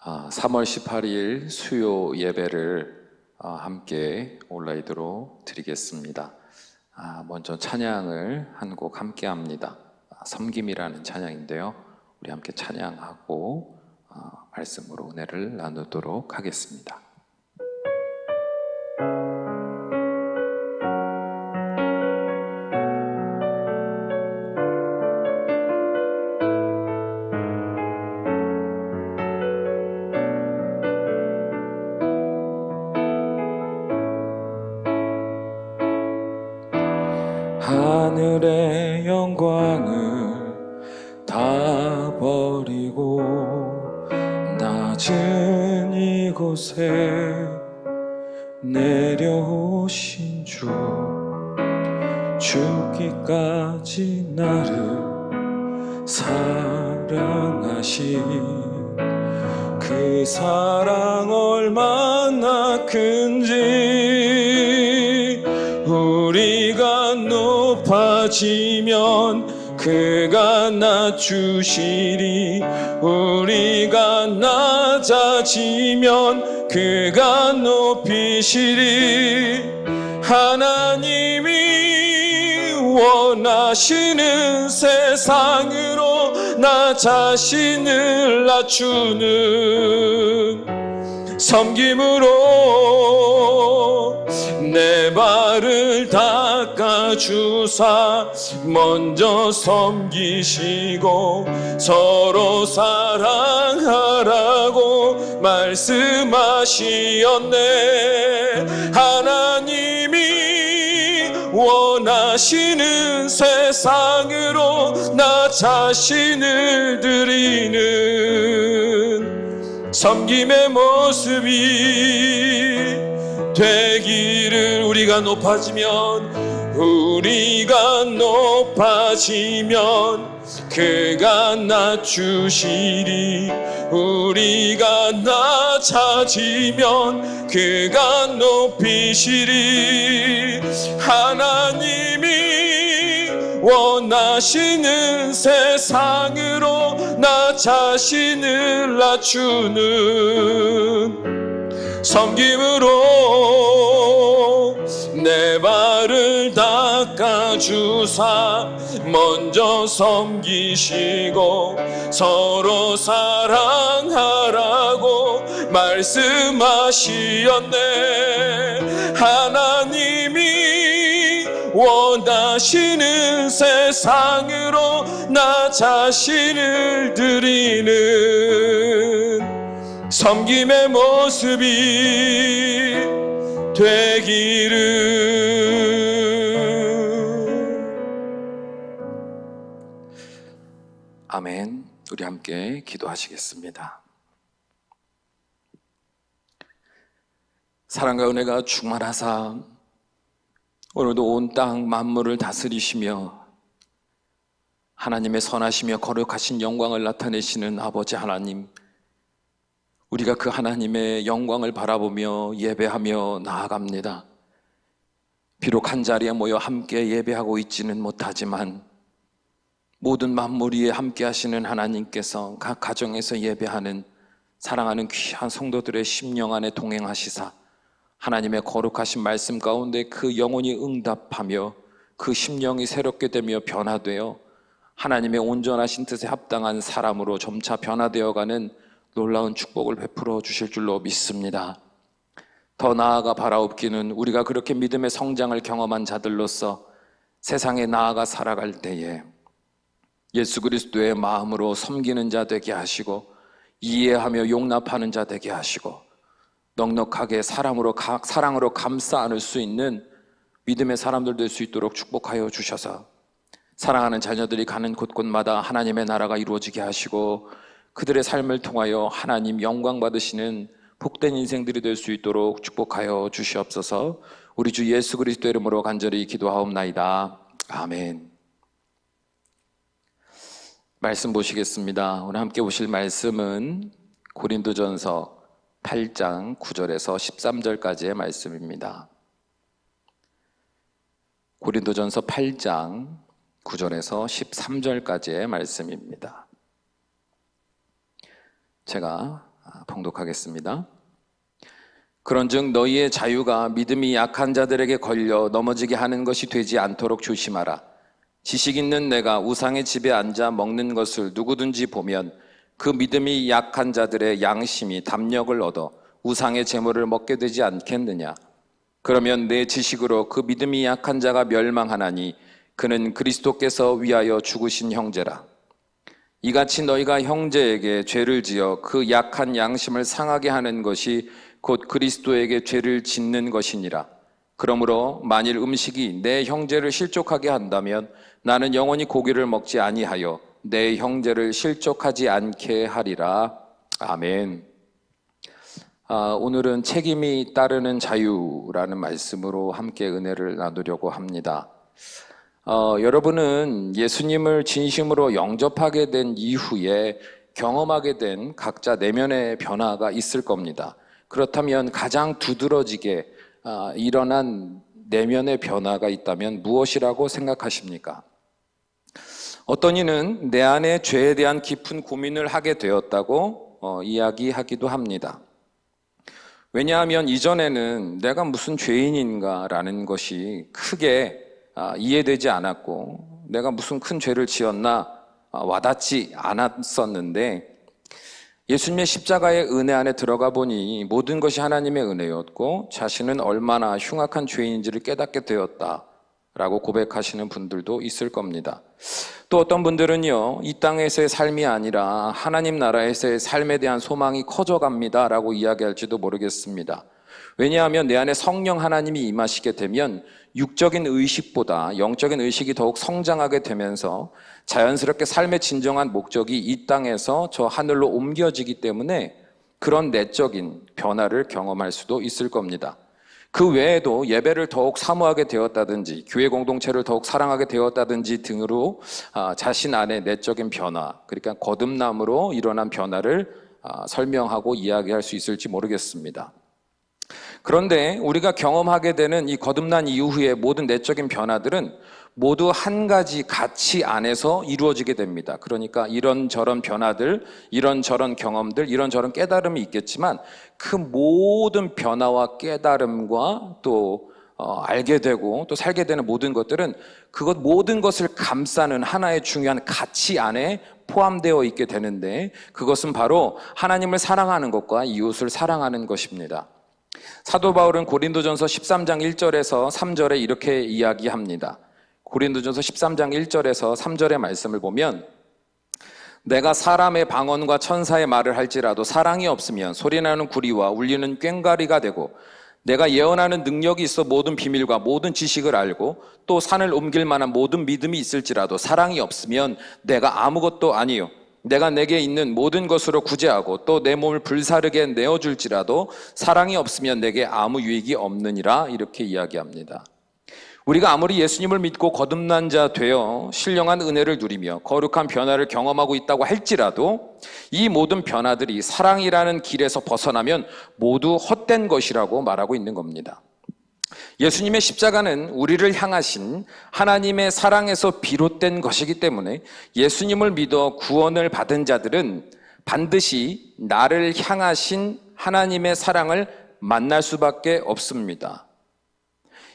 3월 18일 수요 예배를 함께 온라인으로 드리겠습니다. 먼저 찬양을 한 곡 함께 합니다. 섬김이라는 찬양인데요. 우리 함께 찬양하고 말씀으로 은혜를 나누도록 하겠습니다. 하늘의 영광을 다 버리고 낮은 이곳에 내려오신 주, 죽기까지 나를 사랑하신 그 사랑 얼마나 큰지, 우리가 높아지면 그가 낮추시리, 우리가 낮아지면 그가 높이시리. 하나님이 원하시는 세상으로 나 자신을 낮추는 섬김으로 내 발을 닦아주사 먼저 섬기시고 서로 사랑하라고 말씀하시었네. 하나님이 원하시는 세상으로 나 자신을 드리는 섬김의 모습이 되기를. 우리가 높아지면 그가 낮추시리, 우리가 낮아지면 그가 높이시리. 하나님이 원하시는 세상으로 나 자신을 낮추는 섬김으로 내 발을 닦아주사 먼저 섬기시고 서로 사랑하라고 말씀하시었네. 하나님이 원하시는 세상으로 나 자신을 드리는 섬김의 모습이 되기를. 아멘. 우리 함께 기도하시겠습니다. 사랑과 은혜가 충만하사 오늘도 온 땅 만물을 다스리시며 하나님의 선하시며 거룩하신 영광을 나타내시는 아버지 하나님, 우리가 그 하나님의 영광을 바라보며 예배하며 나아갑니다. 비록 한자리에 모여 함께 예배하고 있지는 못하지만 모든 만물 위에 함께 하시는 하나님께서 각 가정에서 예배하는 사랑하는 귀한 성도들의 심령 안에 동행하시사 하나님의 거룩하신 말씀 가운데 그 영혼이 응답하며 그 심령이 새롭게 되며 변화되어 하나님의 온전하신 뜻에 합당한 사람으로 점차 변화되어가는 놀라운 축복을 베풀어 주실 줄로 믿습니다. 더 나아가 바라옵기는 우리가 그렇게 믿음의 성장을 경험한 자들로서 세상에 나아가 살아갈 때에 예수 그리스도의 마음으로 섬기는 자 되게 하시고 이해하며 용납하는 자 되게 하시고 넉넉하게 사랑으로 감싸 안을 수 있는 믿음의 사람들 될 수 있도록 축복하여 주셔서 사랑하는 자녀들이 가는 곳곳마다 하나님의 나라가 이루어지게 하시고 그들의 삶을 통하여 하나님 영광 받으시는 복된 인생들이 될 수 있도록 축복하여 주시옵소서. 우리 주 예수 그리스도 이름으로 간절히 기도하옵나이다. 아멘. 말씀 보시겠습니다. 오늘 함께 보실 말씀은 고린도전서 8장 9절에서 13절까지의 말씀입니다. 고린도전서 8장 9절에서 13절까지의 말씀입니다. 제가 통독하겠습니다. 그런즉 너희의 자유가 믿음이 약한 자들에게 걸려 넘어지게 하는 것이 되지 않도록 조심하라. 지식 있는 내가 우상의 집에 앉아 먹는 것을 누구든지 보면 그 믿음이 약한 자들의 양심이 담력을 얻어 우상의 제물을 먹게 되지 않겠느냐. 그러면 내 지식으로 그 믿음이 약한 자가 멸망하나니 그는 그리스도께서 위하여 죽으신 형제라. 이같이 너희가 형제에게 죄를 지어 그 약한 양심을 상하게 하는 것이 곧 그리스도에게 죄를 짓는 것이니라. 그러므로 만일 음식이 내 형제를 실족하게 한다면 나는 영원히 고기를 먹지 아니하여 내 형제를 실족하지 않게 하리라. 아멘. 오늘은 책임이 따르는 자유라는 말씀으로 함께 은혜를 나누려고 합니다. 여러분은 예수님을 진심으로 영접하게 된 이후에 경험하게 된 각자 내면의 변화가 있을 겁니다. 그렇다면 가장 두드러지게 일어난 내면의 변화가 있다면 무엇이라고 생각하십니까? 어떤 이는 내 안에 죄에 대한 깊은 고민을 하게 되었다고 이야기하기도 합니다. 왜냐하면 이전에는 내가 무슨 죄인인가라는 것이 크게 이해되지 않았고 내가 무슨 큰 죄를 지었나 와닿지 않았었는데 예수님의 십자가의 은혜 안에 들어가 보니 모든 것이 하나님의 은혜였고 자신은 얼마나 흉악한 죄인인지를 깨닫게 되었다라고 고백하시는 분들도 있을 겁니다. 또 어떤 분들은요, 이 땅에서의 삶이 아니라 하나님 나라에서의 삶에 대한 소망이 커져갑니다라고 이야기할지도 모르겠습니다. 왜냐하면 내 안에 성령 하나님이 임하시게 되면 육적인 의식보다 영적인 의식이 더욱 성장하게 되면서 자연스럽게 삶의 진정한 목적이 이 땅에서 저 하늘로 옮겨지기 때문에 그런 내적인 변화를 경험할 수도 있을 겁니다. 그 외에도 예배를 더욱 사모하게 되었다든지 교회 공동체를 더욱 사랑하게 되었다든지 등으로 자신 안에 내적인 변화, 그러니까 거듭남으로 일어난 변화를 설명하고 이야기할 수 있을지 모르겠습니다. 그런데 우리가 경험하게 되는 이 거듭난 이후의 모든 내적인 변화들은 모두 한 가지 가치 안에서 이루어지게 됩니다. 그러니까 이런저런 변화들, 이런저런 경험들, 이런저런 깨달음이 있겠지만 그 모든 변화와 깨달음과 또 알게 되고 또 살게 되는 모든 것들은 그것 모든 것을 감싸는 하나의 중요한 가치 안에 포함되어 있게 되는데 그것은 바로 하나님을 사랑하는 것과 이웃을 사랑하는 것입니다. 사도 바울은 고린도전서 13장 1절에서 3절에 이렇게 이야기합니다. 고린도전서 13장 1절에서 3절의 말씀을 보면 내가 사람의 방언과 천사의 말을 할지라도 사랑이 없으면 소리나는 구리와 울리는 꽹과리가 되고 내가 예언하는 능력이 있어 모든 비밀과 모든 지식을 알고 또 산을 옮길 만한 모든 믿음이 있을지라도 사랑이 없으면 내가 아무것도 아니요 내가 내게 있는 모든 것으로 구제하고 또 내 몸을 불사르게 내어줄지라도 사랑이 없으면 내게 아무 유익이 없느니라 이렇게 이야기합니다. 우리가 아무리 예수님을 믿고 거듭난 자 되어 신령한 은혜를 누리며 거룩한 변화를 경험하고 있다고 할지라도 이 모든 변화들이 사랑이라는 길에서 벗어나면 모두 헛된 것이라고 말하고 있는 겁니다. 예수님의 십자가는 우리를 향하신 하나님의 사랑에서 비롯된 것이기 때문에 예수님을 믿어 구원을 받은 자들은 반드시 나를 향하신 하나님의 사랑을 만날 수밖에 없습니다.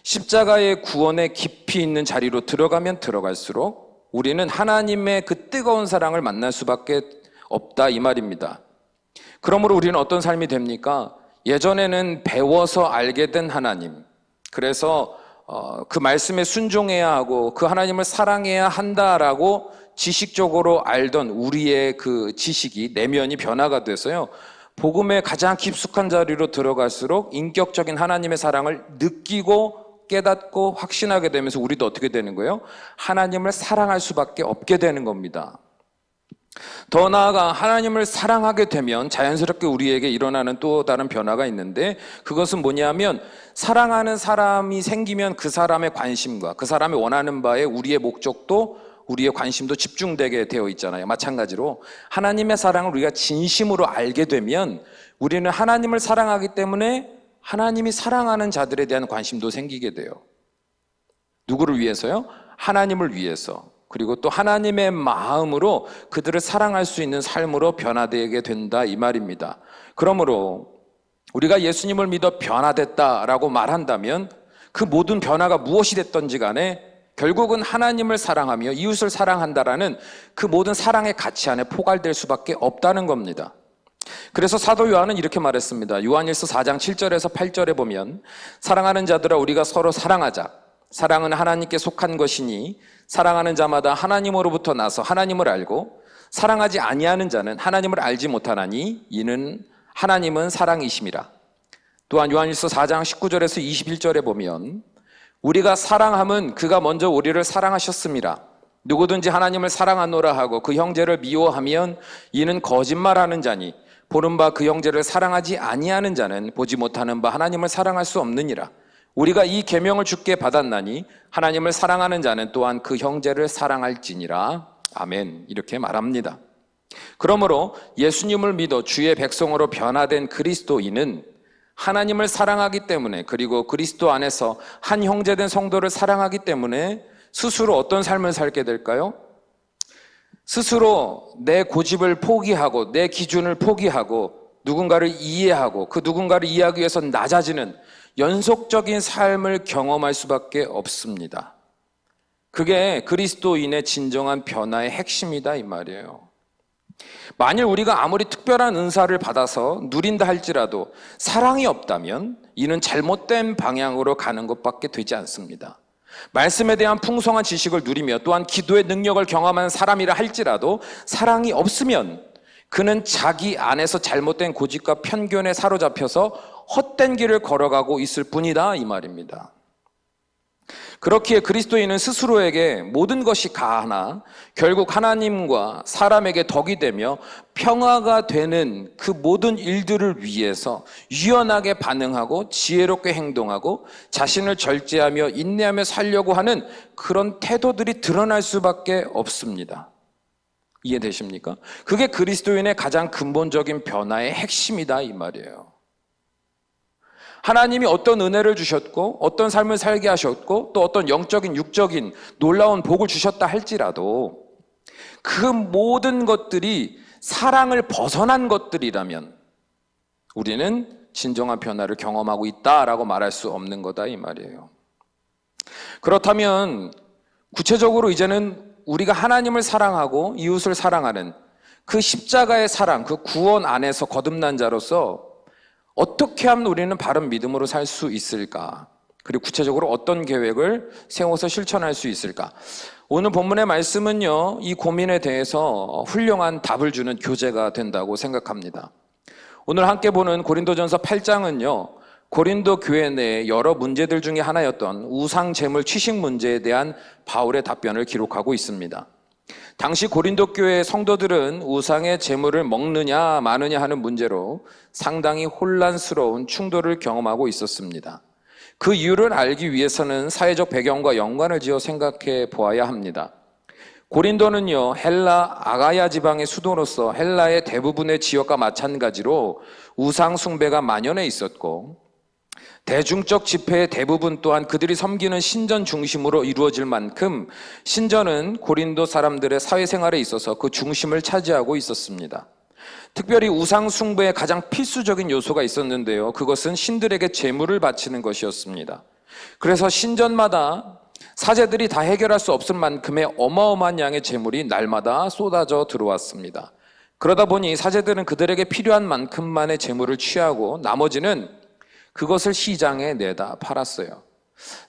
십자가의 구원의 깊이 있는 자리로 들어가면 들어갈수록 우리는 하나님의 그 뜨거운 사랑을 만날 수밖에 없다 이 말입니다. 그러므로 우리는 어떤 삶이 됩니까? 예전에는 배워서 알게 된 하나님, 그래서 그 말씀에 순종해야 하고 그 하나님을 사랑해야 한다라고 지식적으로 알던 우리의 그 지식이 내면이 변화가 돼서요, 복음의 가장 깊숙한 자리로 들어갈수록 인격적인 하나님의 사랑을 느끼고 깨닫고 확신하게 되면서 우리도 어떻게 되는 거예요? 하나님을 사랑할 수밖에 없게 되는 겁니다. 더 나아가 하나님을 사랑하게 되면 자연스럽게 우리에게 일어나는 또 다른 변화가 있는데 그것은 뭐냐면 사랑하는 사람이 생기면 그 사람의 관심과 그 사람이 원하는 바에 우리의 목적도 우리의 관심도 집중되게 되어 있잖아요. 마찬가지로 하나님의 사랑을 우리가 진심으로 알게 되면 우리는 하나님을 사랑하기 때문에 하나님이 사랑하는 자들에 대한 관심도 생기게 돼요. 누구를 위해서요? 하나님을 위해서. 그리고 또 하나님의 마음으로 그들을 사랑할 수 있는 삶으로 변화되게 된다 이 말입니다. 그러므로 우리가 예수님을 믿어 변화됐다라고 말한다면 그 모든 변화가 무엇이 됐던지 간에 결국은 하나님을 사랑하며 이웃을 사랑한다라는 그 모든 사랑의 가치 안에 포괄될 수밖에 없다는 겁니다. 그래서 사도 요한은 이렇게 말했습니다. 요한일서 4장 7절에서 8절에 보면 사랑하는 자들아 우리가 서로 사랑하자. 사랑은 하나님께 속한 것이니 사랑하는 자마다 하나님으로부터 나서 하나님을 알고 사랑하지 아니하는 자는 하나님을 알지 못하나니 이는 하나님은 사랑이심이라. 또한 요한일서 4장 19절에서 21절에 보면 우리가 사랑함은 그가 먼저 우리를 사랑하셨음이라. 누구든지 하나님을 사랑하노라 하고 그 형제를 미워하면 이는 거짓말하는 자니 보는 바 그 형제를 사랑하지 아니하는 자는 보지 못하는 바 하나님을 사랑할 수 없느니라. 우리가 이 계명을 주께 받았나니 하나님을 사랑하는 자는 또한 그 형제를 사랑할지니라. 아멘. 이렇게 말합니다. 그러므로 예수님을 믿어 주의 백성으로 변화된 그리스도인은 하나님을 사랑하기 때문에 그리고 그리스도 안에서 한 형제된 성도를 사랑하기 때문에 스스로 어떤 삶을 살게 될까요? 스스로 내 고집을 포기하고 내 기준을 포기하고 누군가를 이해하고 그 누군가를 이해하기 위해서 낮아지는 연속적인 삶을 경험할 수밖에 없습니다. 그게 그리스도인의 진정한 변화의 핵심이다 이 말이에요. 만일 우리가 아무리 특별한 은사를 받아서 누린다 할지라도 사랑이 없다면 이는 잘못된 방향으로 가는 것밖에 되지 않습니다. 말씀에 대한 풍성한 지식을 누리며 또한 기도의 능력을 경험하는 사람이라 할지라도 사랑이 없으면 그는 자기 안에서 잘못된 고집과 편견에 사로잡혀서 헛된 길을 걸어가고 있을 뿐이다 이 말입니다. 그렇기에 그리스도인은 스스로에게 모든 것이 가하나 결국 하나님과 사람에게 덕이 되며 평화가 되는 그 모든 일들을 위해서 유연하게 반응하고 지혜롭게 행동하고 자신을 절제하며 인내하며 살려고 하는 그런 태도들이 드러날 수밖에 없습니다. 이해되십니까? 그게 그리스도인의 가장 근본적인 변화의 핵심이다 이 말이에요. 하나님이 어떤 은혜를 주셨고 어떤 삶을 살게 하셨고 또 어떤 영적인 육적인 놀라운 복을 주셨다 할지라도 그 모든 것들이 사랑을 벗어난 것들이라면 우리는 진정한 변화를 경험하고 있다라고 말할 수 없는 거다 이 말이에요. 그렇다면 구체적으로 이제는 우리가 하나님을 사랑하고 이웃을 사랑하는 그 십자가의 사랑, 그 구원 안에서 거듭난 자로서 어떻게 하면 우리는 바른 믿음으로 살 수 있을까? 그리고 구체적으로 어떤 계획을 세워서 실천할 수 있을까? 오늘 본문의 말씀은요, 이 고민에 대해서 훌륭한 답을 주는 교재가 된다고 생각합니다. 오늘 함께 보는 고린도전서 8장은요, 고린도 교회 내의 여러 문제들 중에 하나였던 우상 제물 취식 문제에 대한 바울의 답변을 기록하고 있습니다. 당시 고린도 교회의 성도들은 우상의 제물을 먹느냐 마느냐 하는 문제로 상당히 혼란스러운 충돌을 경험하고 있었습니다. 그 이유를 알기 위해서는 사회적 배경과 연관을 지어 생각해 보아야 합니다. 고린도는요, 헬라 아가야 지방의 수도로서 헬라의 대부분의 지역과 마찬가지로 우상 숭배가 만연해 있었고 대중적 집회의 대부분 또한 그들이 섬기는 신전 중심으로 이루어질 만큼 신전은 고린도 사람들의 사회생활에 있어서 그 중심을 차지하고 있었습니다. 특별히 우상 숭배의 가장 필수적인 요소가 있었는데요. 그것은 신들에게 제물을 바치는 것이었습니다. 그래서 신전마다 사제들이 다 해결할 수 없을 만큼의 어마어마한 양의 제물이 날마다 쏟아져 들어왔습니다. 그러다 보니 사제들은 그들에게 필요한 만큼만의 제물을 취하고 나머지는 그것을 시장에 내다 팔았어요.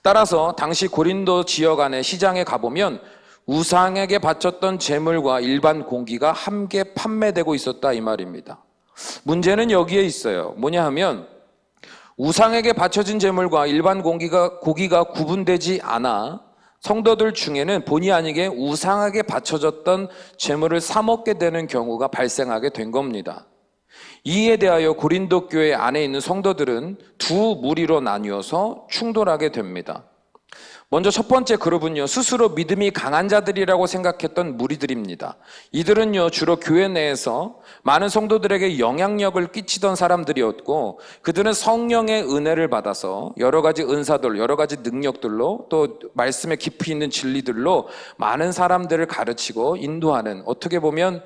따라서 당시 고린도 지역 안에 시장에 가보면 우상에게 바쳤던 제물과 일반 고기가 함께 판매되고 있었다 이 말입니다. 문제는 여기에 있어요. 뭐냐 하면 우상에게 바쳐진 제물과 일반 고기가 구분되지 않아 성도들 중에는 본의 아니게 우상에게 바쳐졌던 제물을 사 먹게 되는 경우가 발생하게 된 겁니다. 이에 대하여 고린도 교회 안에 있는 성도들은 두 무리로 나뉘어서 충돌하게 됩니다. 먼저 첫 번째 그룹은요, 스스로 믿음이 강한 자들이라고 생각했던 무리들입니다. 이들은요, 주로 교회 내에서 많은 성도들에게 영향력을 끼치던 사람들이었고, 그들은 성령의 은혜를 받아서 여러 가지 은사들, 여러 가지 능력들로, 또 말씀에 깊이 있는 진리들로 많은 사람들을 가르치고 인도하는, 어떻게 보면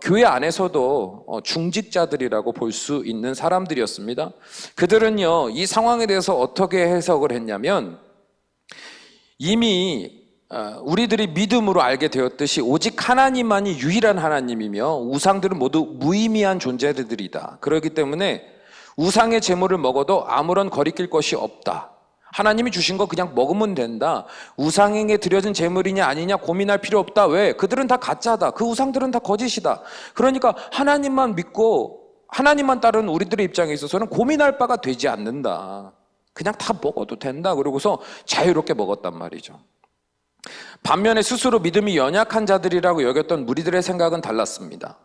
교회 안에서도 중직자들이라고 볼 수 있는 사람들이었습니다. 그들은요, 이 상황에 대해서 어떻게 해석을 했냐면, 이미 우리들이 믿음으로 알게 되었듯이 오직 하나님만이 유일한 하나님이며 우상들은 모두 무의미한 존재들이다. 그렇기 때문에 우상의 제물을 먹어도 아무런 거리낄 것이 없다. 하나님이 주신 거 그냥 먹으면 된다. 우상에게 드려진 제물이냐 아니냐 고민할 필요 없다. 왜? 그들은 다 가짜다. 그 우상들은 다 거짓이다. 그러니까 하나님만 믿고 하나님만 따르는 우리들의 입장에 있어서는 고민할 바가 되지 않는다. 그냥 다 먹어도 된다. 그러고서 자유롭게 먹었단 말이죠. 반면에 스스로 믿음이 연약한 자들이라고 여겼던 무리들의 생각은 달랐습니다.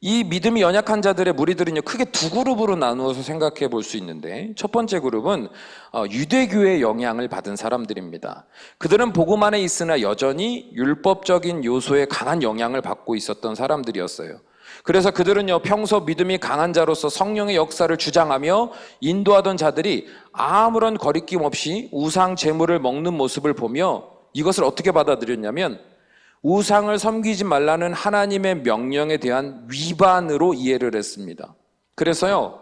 이 믿음이 연약한 자들의 무리들은요, 크게 두 그룹으로 나누어서 생각해 볼 수 있는데, 첫 번째 그룹은 유대교의 영향을 받은 사람들입니다. 그들은 복음 안에 있으나 여전히 율법적인 요소에 강한 영향을 받고 있었던 사람들이었어요. 그래서 그들은요, 평소 믿음이 강한 자로서 성령의 역사를 주장하며 인도하던 자들이 아무런 거리낌 없이 우상 제물을 먹는 모습을 보며 이것을 어떻게 받아들였냐면, 우상을 섬기지 말라는 하나님의 명령에 대한 위반으로 이해를 했습니다. 그래서요,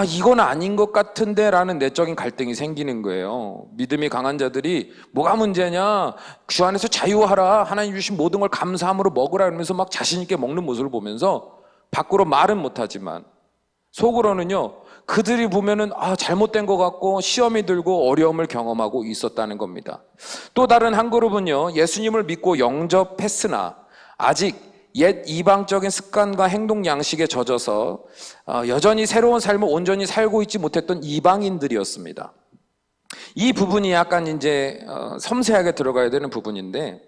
이건 아닌 것 같은데 라는 내적인 갈등이 생기는 거예요. 믿음이 강한 자들이 뭐가 문제냐, 주 안에서 자유하라, 하나님 주신 모든 걸 감사함으로 먹으라 이러면서 막 자신 있게 먹는 모습을 보면서 밖으로 말은 못하지만 속으로는요, 그들이 보면은 잘못된 것 같고 시험이 들고 어려움을 경험하고 있었다는 겁니다. 또 다른 한 그룹은요, 예수님을 믿고 영접했으나 아직 옛 이방적인 습관과 행동 양식에 젖어서 여전히 새로운 삶을 온전히 살고 있지 못했던 이방인들이었습니다. 이 부분이 약간 이제 섬세하게 들어가야 되는 부분인데,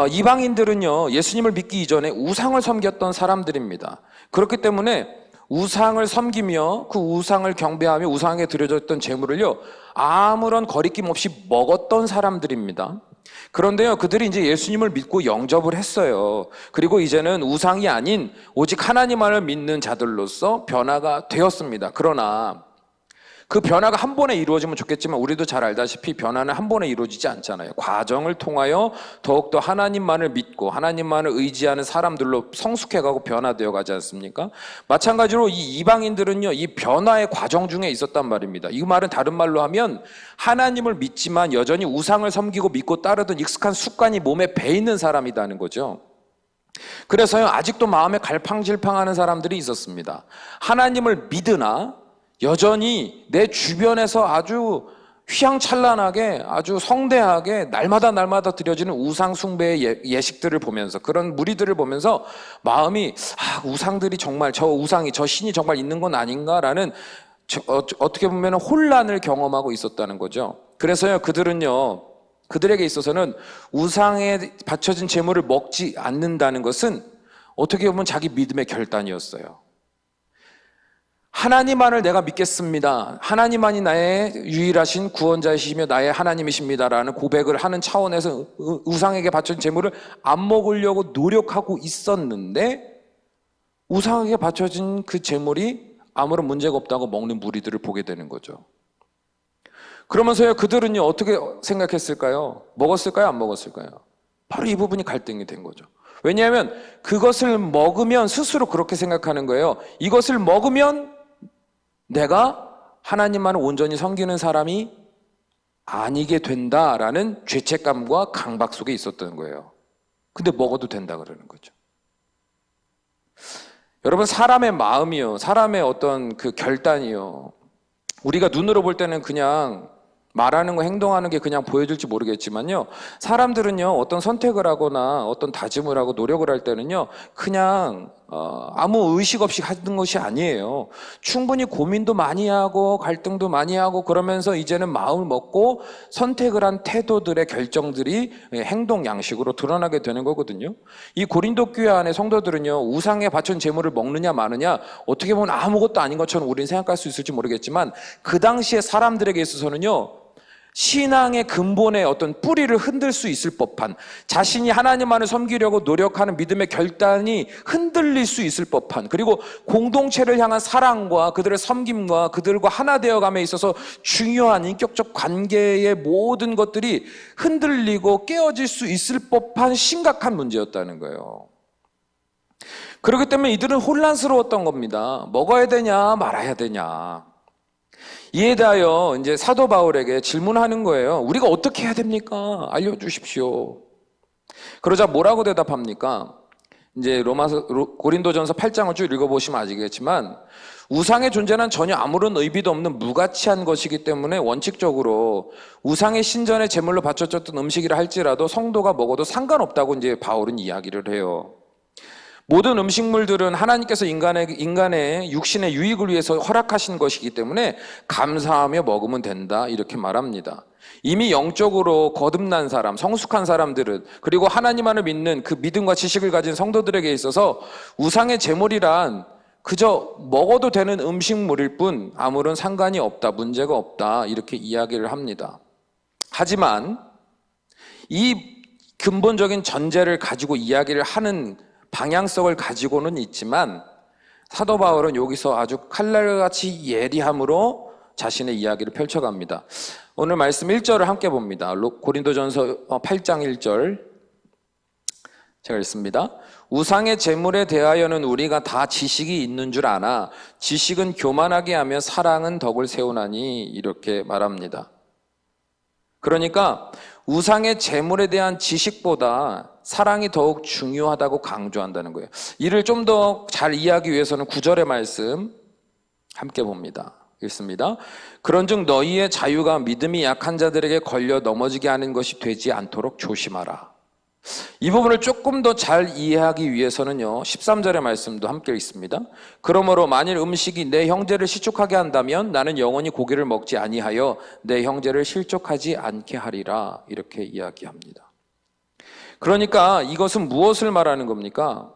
이방인들은요, 예수님을 믿기 이전에 우상을 섬겼던 사람들입니다. 그렇기 때문에 우상을 섬기며 그 우상을 경배하며 우상에 드려졌던 제물을요, 아무런 거리낌 없이 먹었던 사람들입니다. 그런데요, 그들이 이제 예수님을 믿고 영접을 했어요. 그리고 이제는 우상이 아닌 오직 하나님만을 믿는 자들로서 변화가 되었습니다. 그러나 그 변화가 한 번에 이루어지면 좋겠지만 우리도 잘 알다시피 변화는 한 번에 이루어지지 않잖아요. 과정을 통하여 더욱더 하나님만을 믿고 하나님만을 의지하는 사람들로 성숙해가고 변화되어 가지 않습니까? 마찬가지로 이 이방인들은요, 이 변화의 과정 중에 있었단 말입니다. 이 말은 다른 말로 하면 하나님을 믿지만 여전히 우상을 섬기고 믿고 따르던 익숙한 습관이 몸에 배 있는 사람이라는 거죠. 그래서요, 아직도 마음에 갈팡질팡하는 사람들이 있었습니다. 하나님을 믿으나 여전히 내 주변에서 아주 휘황찬란하게 아주 성대하게 날마다 드려지는 우상 숭배의 예식들을 보면서, 그런 무리들을 보면서 마음이 우상들이 정말, 저 우상이, 저 신이 정말 있는 건 아닌가라는 어떻게 보면 혼란을 경험하고 있었다는 거죠. 그래서요, 그들에게 있어서는 우상에 바쳐진 제물을 먹지 않는다는 것은 어떻게 보면 자기 믿음의 결단이었어요. 하나님만을 내가 믿겠습니다. 하나님만이 나의 유일하신 구원자이시며 나의 하나님이십니다라는 고백을 하는 차원에서 우상에게 바쳐진 제물을 안 먹으려고 노력하고 있었는데, 우상에게 바쳐진 그 제물이 아무런 문제가 없다고 먹는 무리들을 보게 되는 거죠. 그러면서요, 그들은요, 어떻게 생각했을까요? 먹었을까요? 안 먹었을까요? 바로 이 부분이 갈등이 된 거죠. 왜냐하면 그것을 먹으면, 스스로 그렇게 생각하는 거예요. 이것을 먹으면 내가 하나님만을 온전히 섬기는 사람이 아니게 된다라는 죄책감과 강박 속에 있었던 거예요. 근데 먹어도 된다 그러는 거죠. 여러분, 사람의 마음이요, 사람의 어떤 그 결단이요, 우리가 눈으로 볼 때는 그냥 말하는 거, 행동하는 게 그냥 보여질지 모르겠지만요, 사람들은요, 어떤 선택을 하거나 어떤 다짐을 하고 노력을 할 때는요, 그냥 아무 의식 없이 하는 것이 아니에요. 충분히 고민도 많이 하고 갈등도 많이 하고 그러면서 이제는 마음을 먹고 선택을 한 태도들의 결정들이 행동 양식으로 드러나게 되는 거거든요. 이 고린도 교회 안에 성도들은요, 우상에 바친 제물을 먹느냐 마느냐 어떻게 보면 아무것도 아닌 것처럼 우리는 생각할 수 있을지 모르겠지만, 그 당시에 사람들에게 있어서는요, 신앙의 근본의 어떤 뿌리를 흔들 수 있을 법한, 자신이 하나님만을 섬기려고 노력하는 믿음의 결단이 흔들릴 수 있을 법한, 그리고 공동체를 향한 사랑과 그들의 섬김과 그들과 하나 되어감에 있어서 중요한 인격적 관계의 모든 것들이 흔들리고 깨어질 수 있을 법한 심각한 문제였다는 거예요. 그렇기 때문에 이들은 혼란스러웠던 겁니다. 먹어야 되냐 말아야 되냐. 이에 대하여 이제 사도 바울에게 질문하는 거예요. 우리가 어떻게 해야 됩니까? 알려주십시오. 그러자 뭐라고 대답합니까? 이제 고린도전서 8장을 쭉 읽어보시면 아시겠지만, 우상의 존재는 전혀 아무런 의미도 없는 무가치한 것이기 때문에 원칙적으로 우상의 신전에 제물로 바쳐졌던 음식이라 할지라도 성도가 먹어도 상관없다고 이제 바울은 이야기를 해요. 모든 음식물들은 하나님께서 인간의 육신의 유익을 위해서 허락하신 것이기 때문에 감사하며 먹으면 된다, 이렇게 말합니다. 이미 영적으로 거듭난 사람, 성숙한 사람들은, 그리고 하나님 안을 믿는 그 믿음과 지식을 가진 성도들에게 있어서 우상의 제물이란 그저 먹어도 되는 음식물일 뿐 아무런 상관이 없다, 문제가 없다, 이렇게 이야기를 합니다. 하지만 이 근본적인 전제를 가지고 이야기를 하는 방향성을 가지고는 있지만, 사도 바울은 여기서 아주 칼날같이 예리함으로 자신의 이야기를 펼쳐갑니다. 오늘 말씀 1절을 함께 봅니다. 고린도전서 8장 1절 제가 읽습니다. 우상의 제물에 대하여는 우리가 다 지식이 있는 줄 아나 지식은 교만하게 하며 사랑은 덕을 세우나니, 이렇게 말합니다. 그러니까 우상의 제물에 대한 지식보다 사랑이 더욱 중요하다고 강조한다는 거예요. 이를 좀 더 잘 이해하기 위해서는 9절의 말씀 함께 봅니다. 읽습니다. 그런즉 너희의 자유가 믿음이 약한 자들에게 걸려 넘어지게 하는 것이 되지 않도록 조심하라. 이 부분을 조금 더 잘 이해하기 위해서는요, 13절의 말씀도 함께 있습니다. 그러므로 만일 음식이 내 형제를 실족하게 한다면 나는 영원히 고기를 먹지 아니하여 내 형제를 실족하지 않게 하리라, 이렇게 이야기합니다. 그러니까 이것은 무엇을 말하는 겁니까?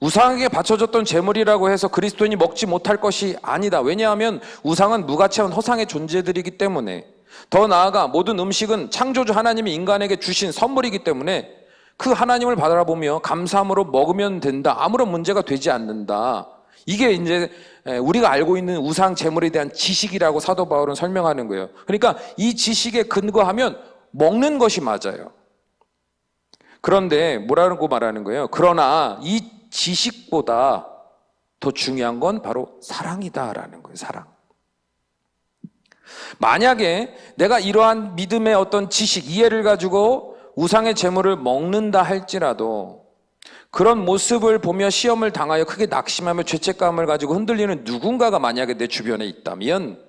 우상에게 바쳐졌던 제물이라고 해서 그리스도인이 먹지 못할 것이 아니다. 왜냐하면 우상은 무가치한 허상의 존재들이기 때문에, 더 나아가 모든 음식은 창조주 하나님이 인간에게 주신 선물이기 때문에 그 하나님을 바라보며 감사함으로 먹으면 된다. 아무런 문제가 되지 않는다. 이게 이제 우리가 알고 있는 우상 제물에 대한 지식이라고 사도 바울은 설명하는 거예요. 그러니까 이 지식에 근거하면 먹는 것이 맞아요. 그런데 뭐라고 말하는 거예요? 그러나 이 지식보다 더 중요한 건 바로 사랑이다라는 거예요. 사랑. 만약에 내가 이러한 믿음의 어떤 지식, 이해를 가지고 우상의 제물을 먹는다 할지라도 그런 모습을 보며 시험을 당하여 크게 낙심하며 죄책감을 가지고 흔들리는 누군가가 만약에 내 주변에 있다면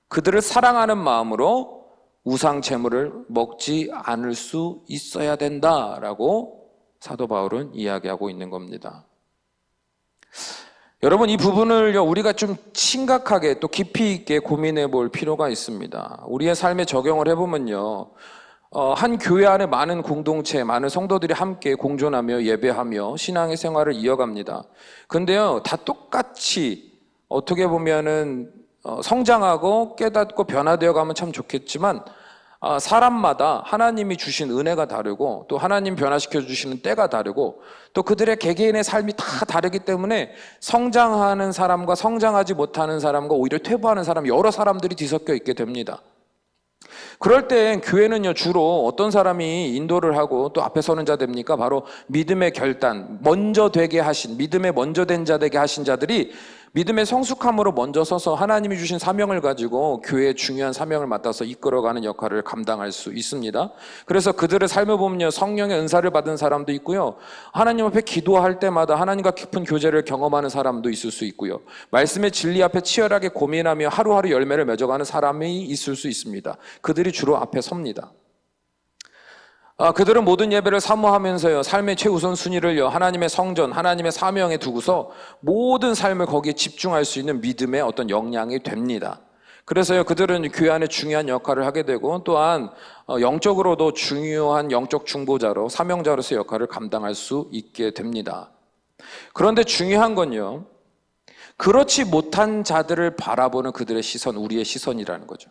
그들을 사랑하는 마음으로 우상 제물을 먹지 않을 수 있어야 된다라고 사도 바울은 이야기하고 있는 겁니다. 여러분, 이 부분을 우리가 좀 심각하게 또 깊이 있게 고민해 볼 필요가 있습니다. 우리의 삶에 적용을 해보면요, 한 교회 안에 많은 공동체, 많은 성도들이 함께 공존하며 예배하며 신앙의 생활을 이어갑니다. 근데요, 다 똑같이 어떻게 보면은 성장하고 깨닫고 변화되어 가면 참 좋겠지만, 사람마다 하나님이 주신 은혜가 다르고 또 하나님 변화시켜 주시는 때가 다르고 또 그들의 개개인의 삶이 다 다르기 때문에 성장하는 사람과 성장하지 못하는 사람과 오히려 퇴보하는 사람, 여러 사람들이 뒤섞여 있게 됩니다. 그럴 때 교회는요, 주로 어떤 사람이 인도를 하고 또 앞에 서는 자 됩니까? 바로 믿음의 결단, 먼저 되게 하신, 믿음의 먼저 된 자 되게 하신 자들이 믿음의 성숙함으로 먼저 서서 하나님이 주신 사명을 가지고 교회의 중요한 사명을 맡아서 이끌어가는 역할을 감당할 수 있습니다. 그래서 그들의 삶을 보면요, 성령의 은사를 받은 사람도 있고요, 하나님 앞에 기도할 때마다 하나님과 깊은 교제를 경험하는 사람도 있을 수 있고요, 말씀의 진리 앞에 치열하게 고민하며 하루하루 열매를 맺어가는 사람이 있을 수 있습니다. 그들이 주로 앞에 섭니다. 그들은 모든 예배를 사모하면서요, 삶의 최우선 순위를요, 하나님의 성전, 하나님의 사명에 두고서 모든 삶을 거기에 집중할 수 있는 믿음의 어떤 역량이 됩니다. 그래서요, 그들은 교회 안에 중요한 역할을 하게 되고 또한 영적으로도 중요한 영적 중보자로, 사명자로서의 역할을 감당할 수 있게 됩니다. 그런데 중요한 건요, 그렇지 못한 자들을 바라보는 그들의 시선, 우리의 시선이라는 거죠.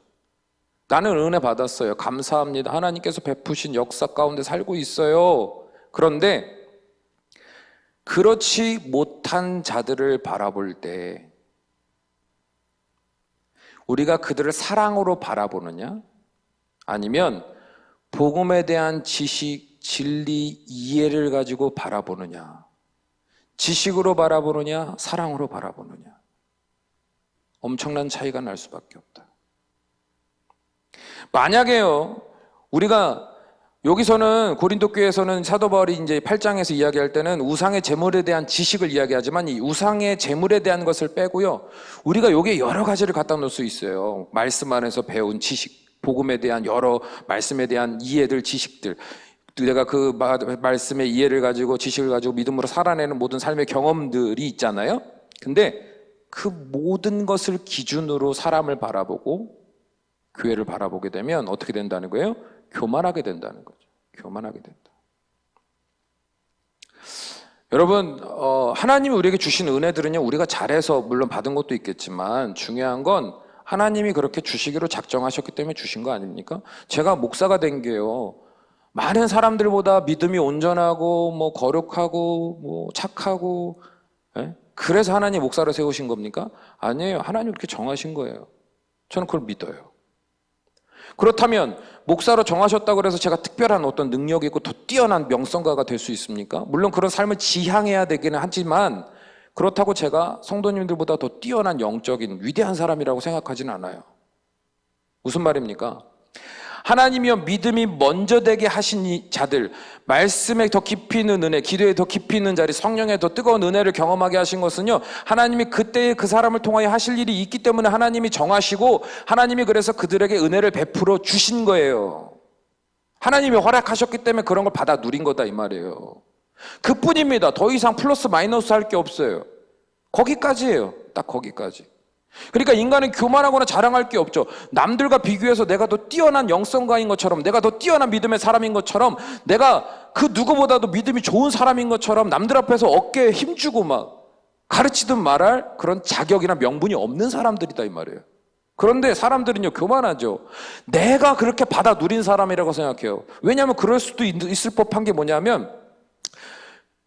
나는 은혜 받았어요. 감사합니다. 하나님께서 베푸신 역사 가운데 살고 있어요. 그런데 그렇지 못한 자들을 바라볼 때 우리가 그들을 사랑으로 바라보느냐? 아니면 복음에 대한 지식, 진리, 이해를 가지고 바라보느냐? 지식으로 바라보느냐? 사랑으로 바라보느냐? 엄청난 차이가 날 수밖에 없다. 만약에요, 우리가 여기서는 고린도 교회에서는 사도 바울이 이제 8장에서 이야기할 때는 우상의 제물에 대한 지식을 이야기하지만 이 우상의 제물에 대한 것을 빼고요, 우리가 여기에 여러 가지를 갖다 놓을 수 있어요. 말씀 안에서 배운 지식, 복음에 대한 여러 말씀에 대한 이해들, 지식들, 내가 그 말씀의 이해를 가지고 지식을 가지고 믿음으로 살아내는 모든 삶의 경험들이 있잖아요. 근데 그 모든 것을 기준으로 사람을 바라보고 교회를 바라보게 되면 어떻게 된다는 거예요? 교만하게 된다는 거죠. 교만하게 된다. 여러분, 하나님이 우리에게 주신 은혜들은요, 우리가 잘해서 물론 받은 것도 있겠지만 중요한 건 하나님이 그렇게 주시기로 작정하셨기 때문에 주신 거 아닙니까? 제가 목사가 된 게요, 많은 사람들보다 믿음이 온전하고 뭐 거룩하고 뭐 착하고, 그래서 하나님 목사로 세우신 겁니까? 아니에요. 하나님 그렇게 정하신 거예요. 저는 그걸 믿어요. 그렇다면 목사로 정하셨다고 해서 제가 특별한 어떤 능력이 있고 더 뛰어난 명성가가 될 수 있습니까? 물론 그런 삶을 지향해야 되기는 하지만 그렇다고 제가 성도님들보다 더 뛰어난 영적인 위대한 사람이라고 생각하지는 않아요. 무슨 말입니까? 하나님이여 믿음이 먼저 되게 하신 자들, 말씀에 더 깊이 있는 은혜, 기도에 더 깊이 있는 자리, 성령에 더 뜨거운 은혜를 경험하게 하신 것은요, 하나님이 그때에 그 사람을 통하여 하실 일이 있기 때문에 하나님이 정하시고 하나님이 그래서 그들에게 은혜를 베풀어 주신 거예요. 하나님이 허락하셨기 때문에 그런 걸 받아 누린 거다 이 말이에요. 그뿐입니다. 더 이상 플러스 마이너스 할 게 없어요. 거기까지예요. 딱 거기까지. 그러니까 인간은 교만하거나 자랑할 게 없죠. 남들과 비교해서 내가 더 뛰어난 영성가인 것처럼, 내가 더 뛰어난 믿음의 사람인 것처럼, 내가 그 누구보다도 믿음이 좋은 사람인 것처럼 남들 앞에서 어깨에 힘주고 막 가르치든 말할 그런 자격이나 명분이 없는 사람들이다 이 말이에요. 그런데 사람들은요, 교만하죠. 내가 그렇게 받아 누린 사람이라고 생각해요. 왜냐하면 그럴 수도 있을 법한 게 뭐냐면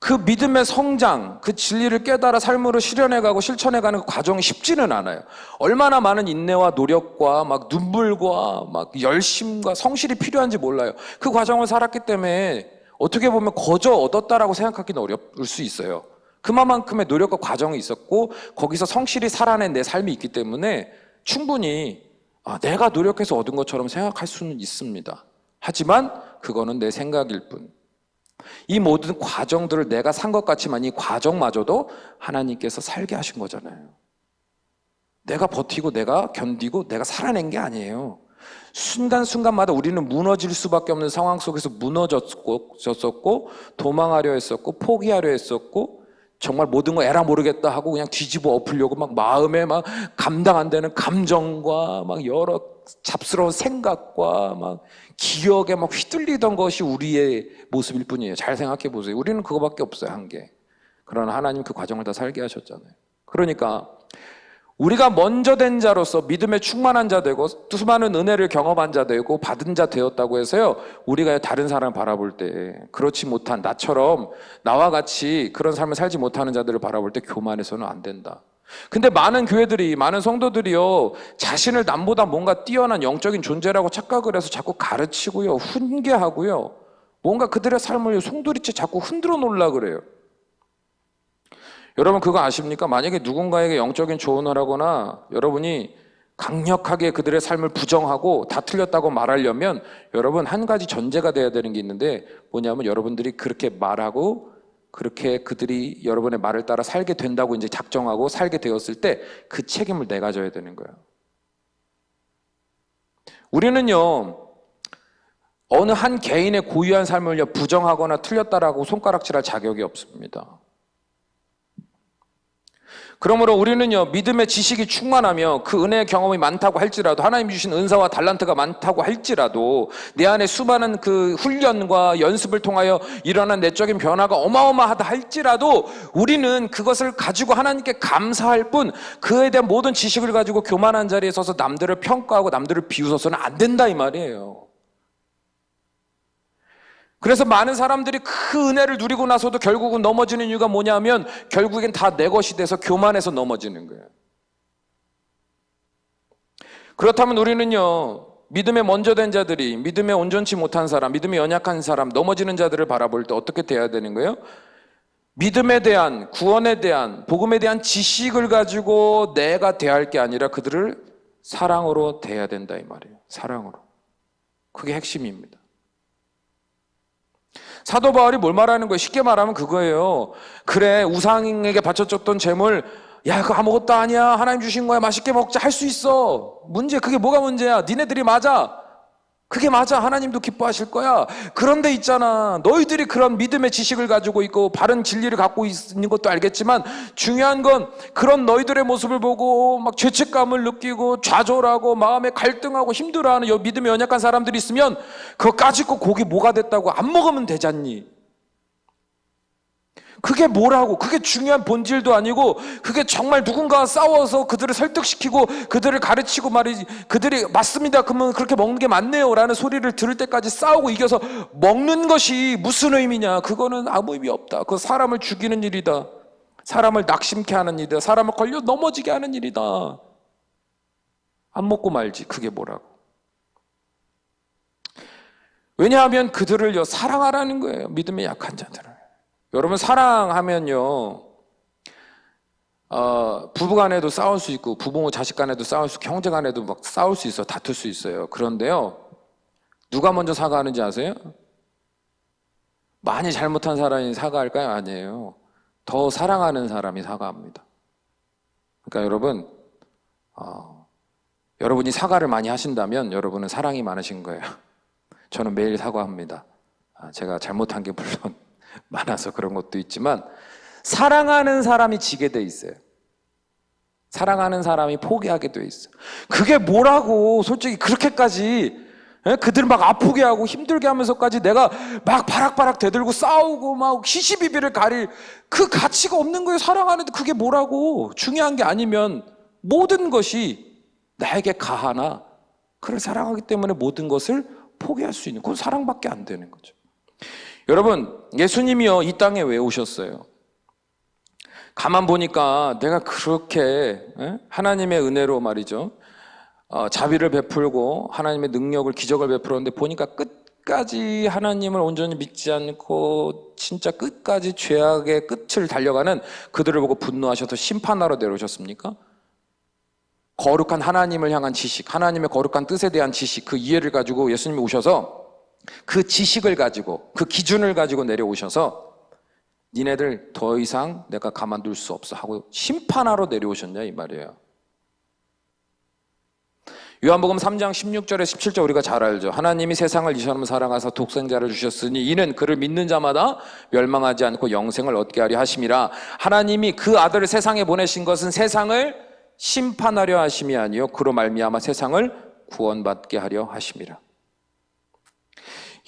그 믿음의 성장, 그 진리를 깨달아 삶으로 실현해가고 실천해가는 그 과정이 쉽지는 않아요. 얼마나 많은 인내와 노력과 막 눈물과 막 열심과 성실이 필요한지 몰라요. 그 과정을 살았기 때문에 어떻게 보면 거저 얻었다라고 생각하기는 어려울 수 있어요. 그만큼의 노력과 과정이 있었고 거기서 성실히 살아낸 내 삶이 있기 때문에 충분히 내가 노력해서 얻은 것처럼 생각할 수는 있습니다. 하지만 그거는 내 생각일 뿐. 이 모든 과정들을 내가 산 것 같지만 이 과정마저도 하나님께서 살게 하신 거잖아요. 내가 버티고 내가 견디고 내가 살아낸 게 아니에요. 순간순간마다 우리는 무너질 수밖에 없는 상황 속에서 무너졌었고 도망하려 했었고 포기하려 했었고 정말 모든 거 에라 모르겠다 하고 그냥 뒤집어 엎으려고 막 마음에 막 감당 안 되는 감정과 막 여러 잡스러운 생각과 막 기억에 막 휘둘리던 것이 우리의 모습일 뿐이에요. 잘 생각해 보세요. 우리는 그거밖에 없어요, 한 게. 그러나 하나님 그 과정을 다 살게 하셨잖아요. 그러니까 우리가 먼저 된 자로서 믿음에 충만한 자 되고 수많은 은혜를 경험한 자 되고 받은 자 되었다고 해서요, 우리가 다른 사람을 바라볼 때 그렇지 못한 나처럼 나와 같이 그런 삶을 살지 못하는 자들을 바라볼 때 교만해서는 안 된다. 근데 많은 교회들이, 많은 성도들이요, 자신을 남보다 뭔가 뛰어난 영적인 존재라고 착각을 해서 자꾸 가르치고요, 훈계하고요, 뭔가 그들의 삶을 송두리째 자꾸 흔들어 놓으려고 그래요. 여러분 그거 아십니까? 만약에 누군가에게 영적인 조언을 하거나 여러분이 강력하게 그들의 삶을 부정하고 다 틀렸다고 말하려면 여러분 한 가지 전제가 돼야 되는 게 있는데 뭐냐면 여러분들이 그렇게 말하고 그렇게 그들이 여러분의 말을 따라 살게 된다고 이제 작정하고 살게 되었을 때 그 책임을 내가 져야 되는 거예요. 우리는요, 어느 한 개인의 고유한 삶을요 부정하거나 틀렸다라고 손가락질할 자격이 없습니다. 그러므로 우리는요, 믿음의 지식이 충만하며 그 은혜의 경험이 많다고 할지라도, 하나님 주신 은사와 달란트가 많다고 할지라도 내 안에 수많은 그 훈련과 연습을 통하여 일어난 내적인 변화가 어마어마하다 할지라도 우리는 그것을 가지고 하나님께 감사할 뿐 그에 대한 모든 지식을 가지고 교만한 자리에 서서 남들을 평가하고 남들을 비웃어서는 안 된다 이 말이에요. 그래서 많은 사람들이 그 은혜를 누리고 나서도 결국은 넘어지는 이유가 뭐냐면 결국엔 다 내 것이 돼서 교만해서 넘어지는 거예요. 그렇다면 우리는요, 믿음에 먼저 된 자들이, 믿음에 온전치 못한 사람, 믿음에 연약한 사람, 넘어지는 자들을 바라볼 때 어떻게 돼야 되는 거예요? 믿음에 대한, 구원에 대한, 복음에 대한 지식을 가지고 내가 대할 게 아니라 그들을 사랑으로 대해야 된다 이 말이에요. 사랑으로. 그게 핵심입니다. 사도 바울이 뭘 말하는 거예요? 쉽게 말하면 그거예요. 그래, 우상에게 바쳐졌던 재물, 야, 그거 아무것도 아니야. 하나님 주신 거야. 맛있게 먹자. 할 수 있어. 그게 뭐가 문제야? 니네들이 맞아. 그게 맞아. 하나님도 기뻐하실 거야. 그런데 있잖아, 너희들이 그런 믿음의 지식을 가지고 있고 바른 진리를 갖고 있는 것도 알겠지만 중요한 건 그런 너희들의 모습을 보고 막 죄책감을 느끼고 좌절하고 마음에 갈등하고 힘들어하는 믿음에 연약한 사람들이 있으면 그거 까짓거 고기 뭐가 됐다고 안 먹으면 되잖니. 그게 뭐라고? 그게 중요한 본질도 아니고 그게 정말 누군가와 싸워서 그들을 설득시키고 그들을 가르치고 말이지, 그들이 맞습니다 그러면 그렇게 먹는 게 맞네요 라는 소리를 들을 때까지 싸우고 이겨서 먹는 것이 무슨 의미냐? 그거는 아무 의미 없다. 그거 사람을 죽이는 일이다. 사람을 낙심케 하는 일이다. 사람을 걸려 넘어지게 하는 일이다. 안 먹고 말지. 그게 뭐라고? 왜냐하면 그들을요, 사랑하라는 거예요. 믿음의 약한 자들을. 여러분, 사랑하면요, 부부간에도 싸울 수 있고 부모 자식간에도 싸울 수 있고 형제간에도 막 싸울 수 있어요. 다툴 수 있어요. 그런데요, 누가 먼저 사과하는지 아세요? 많이 잘못한 사람이 사과할까요? 아니에요. 더 사랑하는 사람이 사과합니다. 그러니까 여러분, 여러분이 사과를 많이 하신다면 여러분은 사랑이 많으신 거예요. 저는 매일 사과합니다. 제가 잘못한 게 물론 많아서 그런 것도 있지만 사랑하는 사람이 지게 돼 있어요. 사랑하는 사람이 포기하게 돼 있어요. 그게 뭐라고 솔직히 그렇게까지 그들 막 아프게 하고 힘들게 하면서까지 내가 막 바락바락 대들고 싸우고 막 시시비비를 가릴 그 가치가 없는 거예요. 사랑하는데 그게 뭐라고? 중요한 게 아니면 모든 것이 나에게 가하나 그를 사랑하기 때문에 모든 것을 포기할 수 있는, 그건 사랑밖에 안 되는 거죠. 여러분, 예수님이요, 이 땅에 왜 오셨어요? 가만 보니까 내가 그렇게 하나님의 은혜로 말이죠, 자비를 베풀고 하나님의 능력을, 기적을 베풀었는데 보니까 끝까지 하나님을 온전히 믿지 않고 진짜 끝까지 죄악의 끝을 달려가는 그들을 보고 분노하셔서 심판하러 내려오셨습니까? 거룩한 하나님을 향한 지식, 하나님의 거룩한 뜻에 대한 지식, 그 이해를 가지고 예수님이 오셔서 그 지식을 가지고, 그 기준을 가지고 내려오셔서 니네들 더 이상 내가 가만둘 수 없어 하고 심판하러 내려오셨냐 이 말이에요. 요한복음 3장 16절에 17절 우리가 잘 알죠. 하나님이 세상을 이처럼 사랑하사 독생자를 주셨으니 이는 그를 믿는 자마다 멸망하지 않고 영생을 얻게 하려 하심이라. 하나님이 그 아들을 세상에 보내신 것은 세상을 심판하려 하심이 아니요 그로 말미암아 세상을 구원받게 하려 하심이라.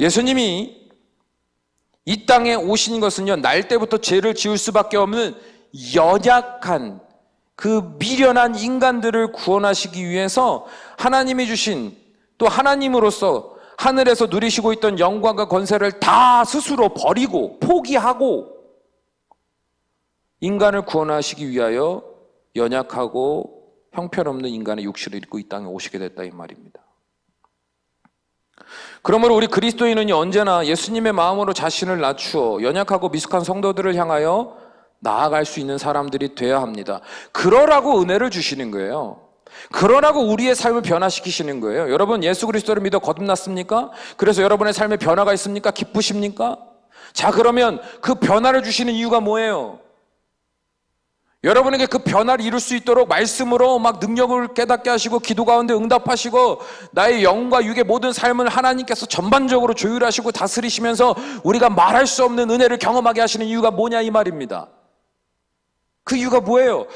예수님이 이 땅에 오신 것은요, 날 때부터 죄를 지을 수밖에 없는 연약한 그 미련한 인간들을 구원하시기 위해서 하나님이 주신, 또 하나님으로서 하늘에서 누리시고 있던 영광과 권세를 다 스스로 버리고 포기하고 인간을 구원하시기 위하여 연약하고 형편없는 인간의 육신을 입고 이 땅에 오시게 됐다 이 말입니다. 그러므로 우리 그리스도인은 언제나 예수님의 마음으로 자신을 낮추어 연약하고 미숙한 성도들을 향하여 나아갈 수 있는 사람들이 되어야 합니다. 그러라고 은혜를 주시는 거예요. 그러라고 우리의 삶을 변화시키시는 거예요. 여러분, 예수 그리스도를 믿어 거듭났습니까? 그래서 여러분의 삶에 변화가 있습니까? 기쁘십니까? 자, 그러면 그 변화를 주시는 이유가 뭐예요? 여러분에게 그 변화를 이룰 수 있도록 말씀으로 막 능력을 깨닫게 하시고 기도 가운데 응답하시고 나의 영과 육의 모든 삶을 하나님께서 전반적으로 조율하시고 다스리시면서 우리가 말할 수 없는 은혜를 경험하게 하시는 이유가 뭐냐 이 말입니다. 그 이유가 뭐예요?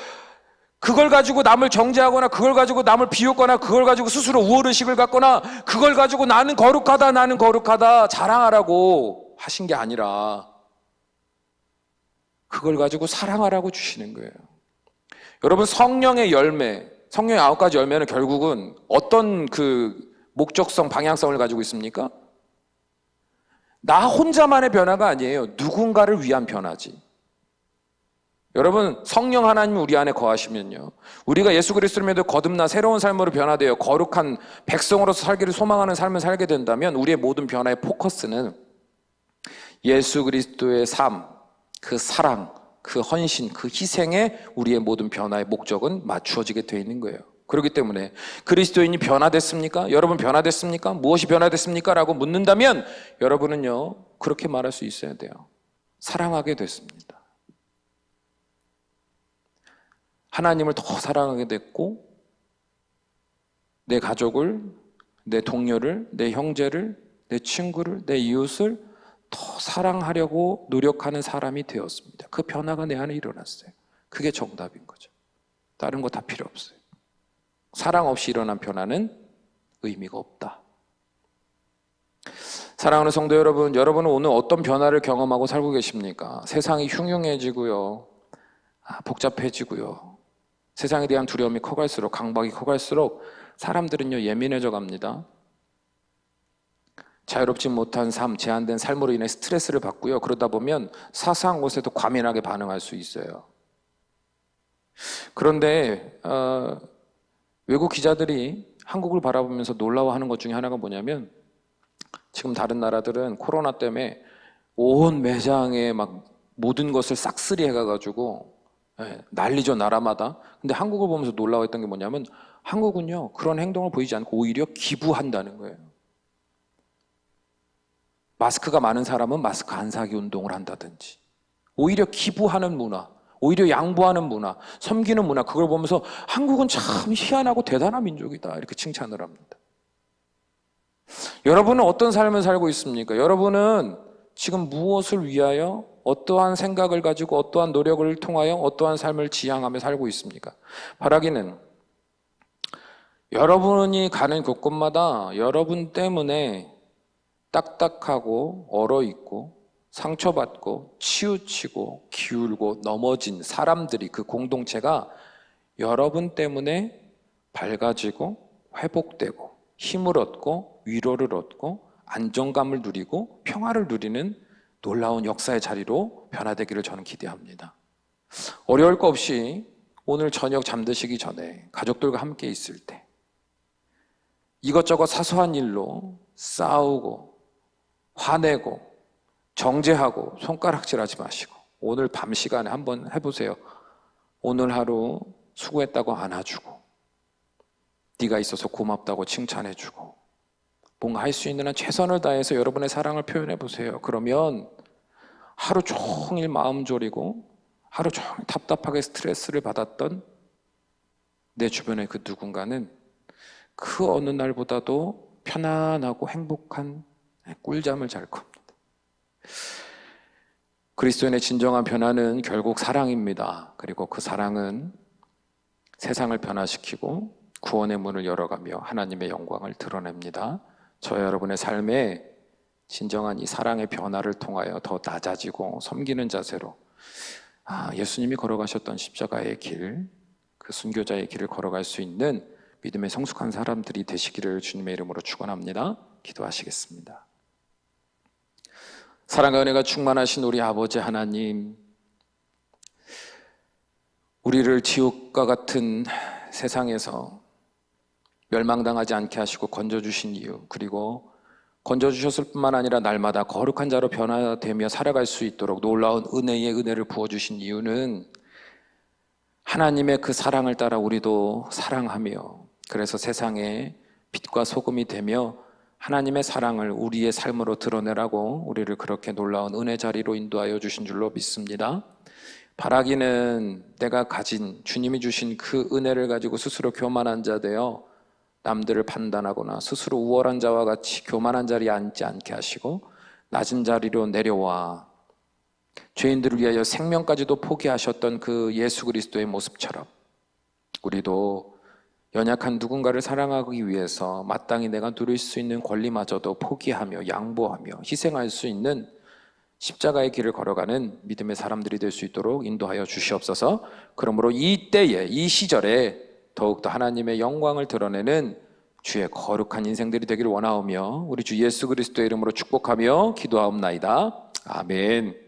그걸 가지고 남을 정죄하거나 그걸 가지고 남을 비웃거나 그걸 가지고 스스로 우월의식을 갖거나 그걸 가지고 나는 거룩하다 자랑하라고 하신 게 아니라 그걸 가지고 사랑하라고 주시는 거예요. 여러분, 성령의 열매, 성령의 9가지 열매는 결국은 어떤 그 목적성, 방향성을 가지고 있습니까? 나 혼자만의 변화가 아니에요. 누군가를 위한 변화지. 여러분, 성령 하나님이 우리 안에 거하시면요, 우리가 예수 그리스도를 믿어 거듭나 새로운 삶으로 변화되어 거룩한 백성으로서 살기를 소망하는 삶을 살게 된다면 우리의 모든 변화의 포커스는 예수 그리스도의 삶, 그 사랑, 그 헌신, 그 희생에 우리의 모든 변화의 목적은 맞추어지게 되어 있는 거예요. 그렇기 때문에 그리스도인이 변화됐습니까? 여러분 변화됐습니까? 무엇이 변화됐습니까? 라고 묻는다면 여러분은요, 그렇게 말할 수 있어야 돼요. 사랑하게 됐습니다. 하나님을 더 사랑하게 됐고, 내 가족을, 내 동료를, 내 형제를, 내 친구를, 내 이웃을 더 사랑하려고 노력하는 사람이 되었습니다. 그 변화가 내 안에 일어났어요. 그게 정답인 거죠. 다른 거 다 필요 없어요. 사랑 없이 일어난 변화는 의미가 없다. 사랑하는 성도 여러분, 여러분은 오늘 어떤 변화를 경험하고 살고 계십니까? 세상이 흉흉해지고요, 복잡해지고요, 세상에 대한 두려움이 커갈수록, 강박이 커갈수록 사람들은요, 예민해져 갑니다. 자유롭지 못한 삶, 제한된 삶으로 인해 스트레스를 받고요, 그러다 보면 사소한 것에도 과민하게 반응할 수 있어요. 그런데 외국 기자들이 한국을 바라보면서 놀라워하는 것 중에 하나가 뭐냐면, 지금 다른 나라들은 코로나 때문에 온 매장에 막 모든 것을 싹쓸이 해가지고 난리죠, 나라마다. 근데 한국을 보면서 놀라워했던 게 뭐냐면, 한국은요, 그런 행동을 보이지 않고 오히려 기부한다는 거예요. 마스크가 많은 사람은 마스크 안 사기 운동을 한다든지, 오히려 기부하는 문화, 오히려 양보하는 문화, 섬기는 문화, 그걸 보면서 한국은 참 희한하고 대단한 민족이다, 이렇게 칭찬을 합니다. 여러분은 어떤 삶을 살고 있습니까? 여러분은 지금 무엇을 위하여, 어떠한 생각을 가지고, 어떠한 노력을 통하여, 어떠한 삶을 지향하며 살고 있습니까? 바라기는 여러분이 가는 곳곳마다 여러분 때문에 딱딱하고 얼어있고 상처받고 치우치고 기울고 넘어진 사람들이, 그 공동체가 여러분 때문에 밝아지고 회복되고 힘을 얻고 위로를 얻고 안정감을 누리고 평화를 누리는 놀라운 역사의 자리로 변화되기를 저는 기대합니다. 어려울 거 없이 오늘 저녁 잠드시기 전에 가족들과 함께 있을 때 이것저것 사소한 일로 싸우고 화내고 정죄하고 손가락질하지 마시고 오늘 밤 시간에 한번 해보세요. 오늘 하루 수고했다고 안아주고, 네가 있어서 고맙다고 칭찬해주고, 뭔가 할 수 있는 한 최선을 다해서 여러분의 사랑을 표현해보세요. 그러면 하루 종일 마음 졸이고 하루 종일 답답하게 스트레스를 받았던 내 주변의 그 누군가는 그 어느 날보다도 편안하고 행복한 꿀잠을 잘 겁니다. 그리스도인의 진정한 변화는 결국 사랑입니다. 그리고 그 사랑은 세상을 변화시키고 구원의 문을 열어가며 하나님의 영광을 드러냅니다. 저와 여러분의 삶에 진정한 이 사랑의 변화를 통하여 더 낮아지고 섬기는 자세로 예수님이 걸어가셨던 십자가의 길, 그 순교자의 길을 걸어갈 수 있는 믿음의 성숙한 사람들이 되시기를 주님의 이름으로 축원합니다. 기도하시겠습니다. 사랑과 은혜가 충만하신 우리 아버지 하나님, 우리를 지옥과 같은 세상에서 멸망당하지 않게 하시고 건져주신 이유, 그리고 건져주셨을 뿐만 아니라 날마다 거룩한 자로 변화되며 살아갈 수 있도록 놀라운 은혜의 은혜를 부어주신 이유는 하나님의 그 사랑을 따라 우리도 사랑하며, 그래서 세상에 빛과 소금이 되며 하나님의 사랑을 우리의 삶으로 드러내라고 우리를 그렇게 놀라운 은혜 자리로 인도하여 주신 줄로 믿습니다. 바라기는 내가 가진 주님이 주신 그 은혜를 가지고 스스로 교만한 자 되어 남들을 판단하거나 스스로 우월한 자와 같이 교만한 자리에 앉지 않게 하시고 낮은 자리로 내려와 죄인들을 위하여 생명까지도 포기하셨던 그 예수 그리스도의 모습처럼 우리도 연약한 누군가를 사랑하기 위해서 마땅히 내가 누릴 수 있는 권리마저도 포기하며 양보하며 희생할 수 있는 십자가의 길을 걸어가는 믿음의 사람들이 될 수 있도록 인도하여 주시옵소서. 그러므로 이 때에, 이 시절에 더욱더 하나님의 영광을 드러내는 주의 거룩한 인생들이 되기를 원하오며 우리 주 예수 그리스도의 이름으로 축복하며 기도하옵나이다. 아멘.